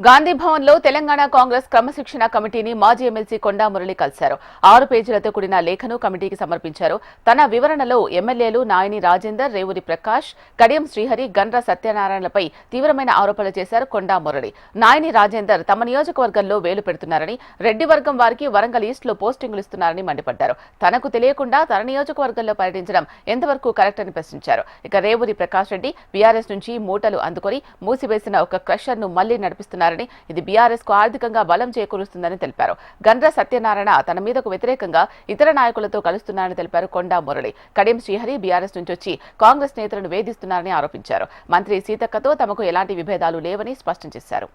గాంధీ భవన్లో తెలంగాణ కాంగ్రెస్ క్రమశిక్షణ కమిటీని మాజీ ఎమ్మెల్సీ కొండా మురళి కలిశారు. 6 పేజీలతో కూడిన లేఖను కమిటీకి సమర్పించారు. తన వివరణలో ఎమ్మెల్యేలు నాయని రాజేందర్, రేవూరి ప్రకాష్, కడియం శ్రీహరి, గండ్ర సత్యనారాయణలపై తీవ్రమైన ఆరోపణలు చేశారు కొండా మురళి. నాయని రాజేందర్ తమ నియోజకవర్గంలో వేలు పెడుతున్నారని, రెడ్డి వర్గం వారికి వరంగల్ ఈస్ట్లో పోస్టింగులు ఇస్తున్నారని మండిపడ్డారు. తనకు తెలియకుండా తన నియోజకవర్గంలో పర్యటించడం ఎంతవరకు కరెక్ట్ అని ప్రశ్నించారు. ఇక రేవూరి ప్రకాష్ రెడ్డి బీఆర్ఎస్ నుంచి మూటలు అందుకొని మూసివేసిన ఒక క్రషర్ను మళ్లీ నడిపిస్తున్నారు. ఇది బీఆర్ఎస్ కు ఆర్థికంగా బలం చేకూరుస్తుందని తెలిపారు. గండ్ర సత్యనారాయణ తన మీదకు వ్యతిరేకంగా ఇతర నాయకులతో కలుస్తున్నారని తెలిపారు కొండా మురళి. కడియం శ్రీహరి బీఆర్ఎస్ నుంచి వచ్చి కాంగ్రెస్ నేతలను వేధిస్తున్నారని ఆరోపించారు. మంత్రి సీతక్కతో తమకు ఎలాంటి విభేదాలు లేవని స్పష్టం చేశారు.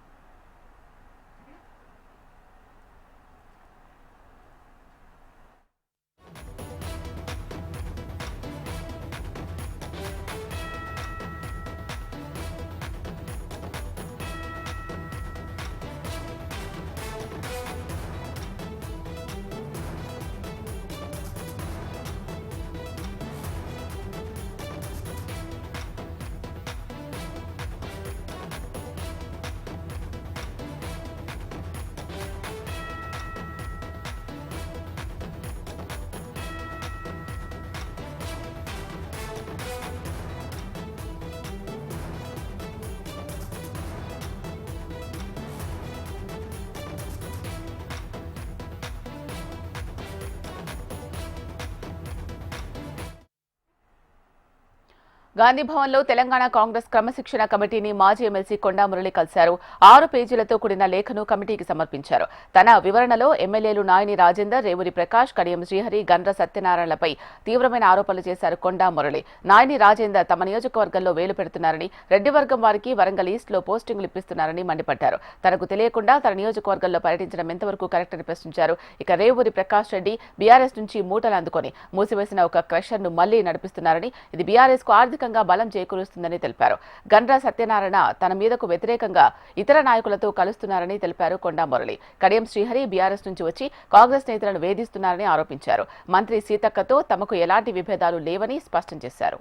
గాంధీ భవన్లో తెలంగాణ కాంగ్రెస్ క్రమశిక్షణ కమిటీని మాజీ ఎమ్మెల్సీ కొండా మురళి కలిశారు. 6 పేజీలతో కూడిన లేఖను కమిటీకి సమర్పించారు. తన వివరణలో ఎమ్మెల్యేలు నాయని రాజేందర్, రేవూరి ప్రకాష్, కడియం శ్రీహరి, గండ్ర సత్యనారాయణలపై తీవ్రమైన ఆరోపణలు చేశారు కొండా మురళి. నాయని రాజేందర్ తమ నియోజకవర్గంలో వేలు పెడుతున్నారని, రెడ్డి వర్గం వారికి వరంగల్ ఈస్ట్లో పోస్టింగులు ఇప్పిస్తున్నారని మండిపడ్డారు. తనకు తెలియకుండా తన నియోజకవర్గంలో పర్యటించడం ఎంతవరకు కరెక్ట్ అని ప్రశ్నించారు. ఇక రేవూరి ప్రకాష్ రెడ్డి బీఆర్ఎస్ నుంచి మూటలు అందుకొని మూసివేసిన ఒక క్రషర్ను మళ్లీ నడిపిస్తున్నారని, ఇది బీఆర్ఎస్ కు ఆర్థికంగా బలం చేకూరుస్తుందని తెలిపారు. గండ్ర సత్యనారాయణ తన మీదకు వ్యతిరేకంగా ఇతర నాయకులతో కలుస్తున్నారని తెలిపారు కొండా మురళి. కడియం శ్రీహరి బీఆర్ఎస్ నుంచి వచ్చి కాంగ్రెస్ నేతలను వేధిస్తున్నారని ఆరోపించారు. మంత్రి సీతక్కతో తమకు ఎలాంటి విభేదాలు లేవని స్పష్టం చేశారు.